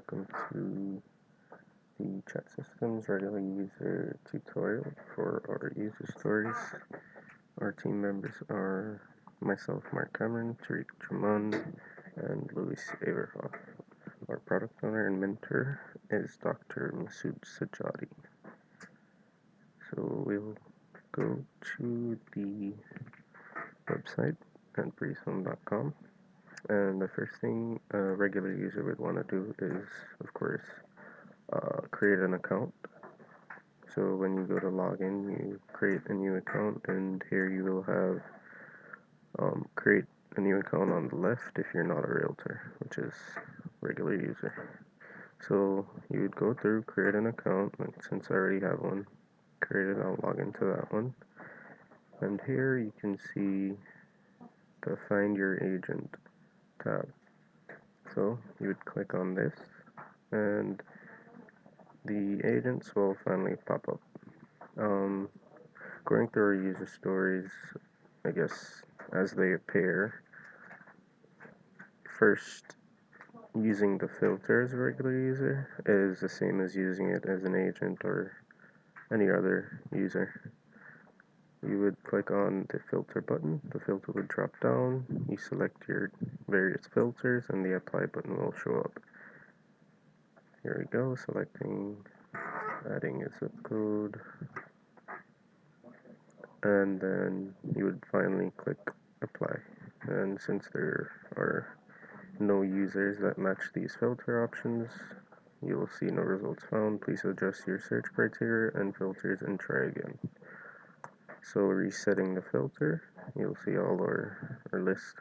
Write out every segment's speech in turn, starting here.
welcome to the chat systems regular user tutorial for our user stories. Our team members are myself, Mark Cameron, Tariq Juman, and Louis Averhoff. Our product owner and mentor is Dr. Masoud Sadjadi. So we'll go to the website at breezehome.com. And the first thing a regular user would want to do is, of course, create an account. So when you go to login, you create a new account, and here you will have create a new account on the left if you're not a realtor, which is regular user. So you would go through, create an account, and since I already have one created, I'll log into that one. And here you can see the Find Your Agent tab. So you would click on this, and the agents will finally pop up. Going through our user stories, I guess, as they appear, first, using the filter as a regular user is the same as using it as an agent or any other user. You would click on the filter button, the filter would drop down, you select your various filters, and the apply button will show up. Here we go, selecting, adding a zip code, and then you would finally click apply. And since there are no users that match these filter options, you will see no results found. Please adjust your search criteria and filters and try again. So resetting the filter, you'll see all our list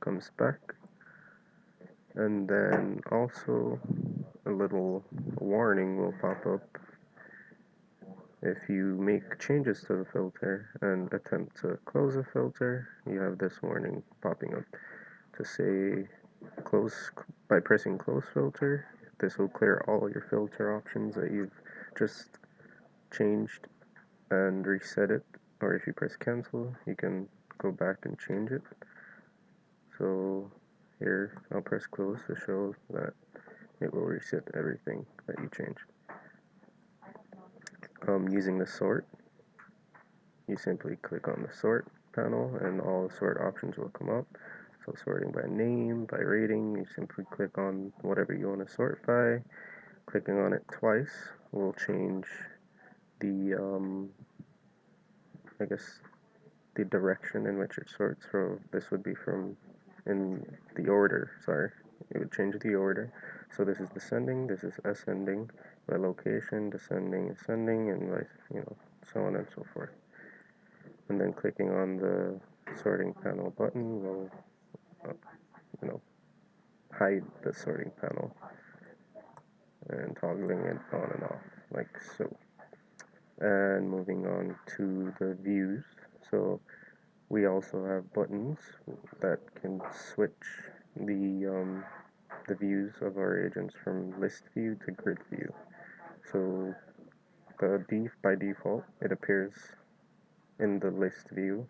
comes back. And then also a little warning will pop up if you make changes to the filter and attempt to close the filter. You have this warning popping up to say close by pressing close filter. This will clear all your filter options that you've just changed and reset it, or if you press cancel you can go back and change it. So here I'll press close to show that it will reset everything that you changed. Using the sort, you simply click on the sort panel and all the sort options will come up. So sorting by name, by rating, you simply click on whatever you want to sort by. Clicking on it twice will change the I guess the direction in which it sorts. So this would be from in the order, sorry, it would change the order. So this is descending, this is ascending, by location, descending, ascending, and so on and so forth. And then clicking on the sorting panel button will hide the sorting panel and toggling it on and off like so. And moving on to the views, so we also have buttons that can switch the views of our agents from list view to grid view. So by default it appears in the list view,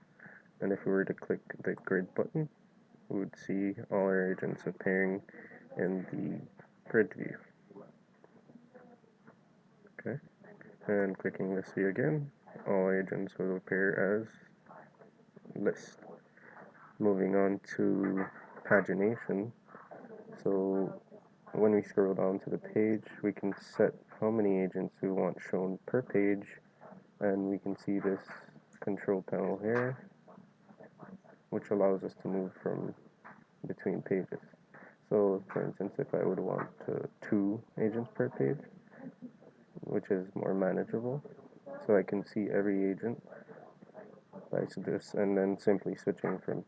and if we were to click the grid button we would see all our agents appearing in the grid view. Okay, and clicking list view again, all agents will appear as list. Moving on to pagination, so when we scroll down to the page we can set how many agents we want shown per page, and we can see this control panel here which allows us to move from between pages. So for instance, if I would want 2 agents per page, which is more manageable, so I can see every agent by just and then simply switching from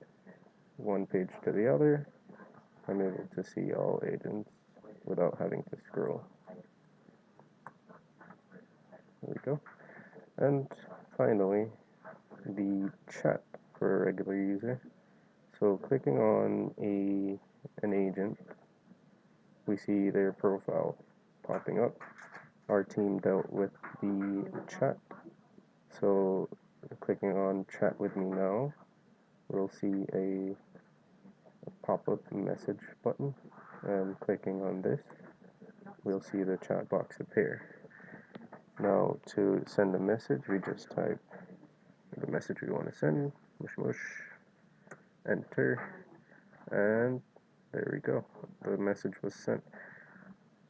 one page to the other, I'm able to see all agents without having to scroll. There we go. And finally, the chat for a regular user. So clicking on an agent, we see their profile popping up. Our team dealt with the chat, so clicking on chat with me now, we'll see a pop-up message button, and clicking on this we'll see the chat box appear. Now to send a message, we just type the message we want to send, mush mush, enter, and there we go. The message was sent.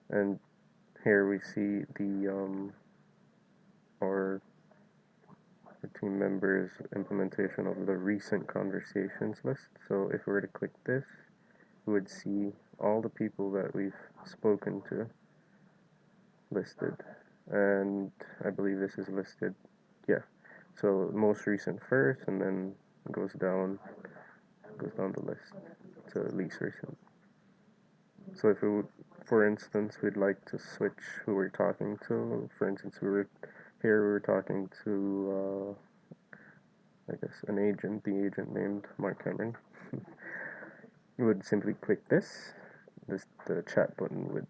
And here we see our team members' implementation of the recent conversations list. So if we were to click this, we would see all the people that we've spoken to listed. And I believe this is listed, yeah. So most recent first, and then goes down the list to least recent. So if we would, for instance, we'd like to switch who we're talking to. For instance, we were talking to I guess the agent named Mark Cameron. You would simply click this. The chat button would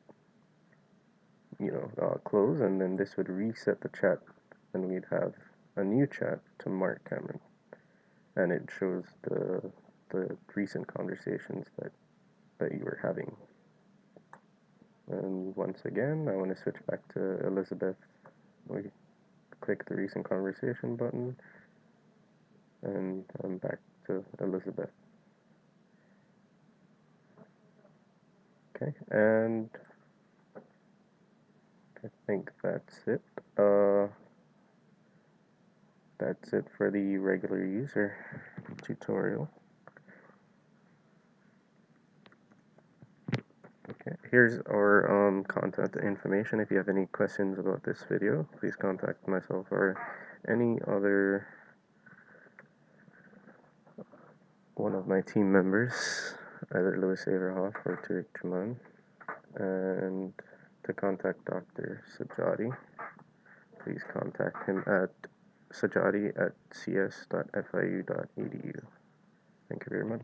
close, and then this would reset the chat, and we'd have a new chat to Mark Cameron, and it shows the recent conversations that you were having. And once again, I want to switch back to Elizabeth. We click the recent conversation button, and I'm back to Elizabeth. Okay, and I think that's it. That's it for the regular user tutorial. Okay, here's our contact information. If you have any questions about this video, please contact myself or any other one of my team members, either Averhoff or Tariq Juman. And to contact Dr. Sadjadi, please contact him at sajadi@cs.fiu.edu. Thank you very much.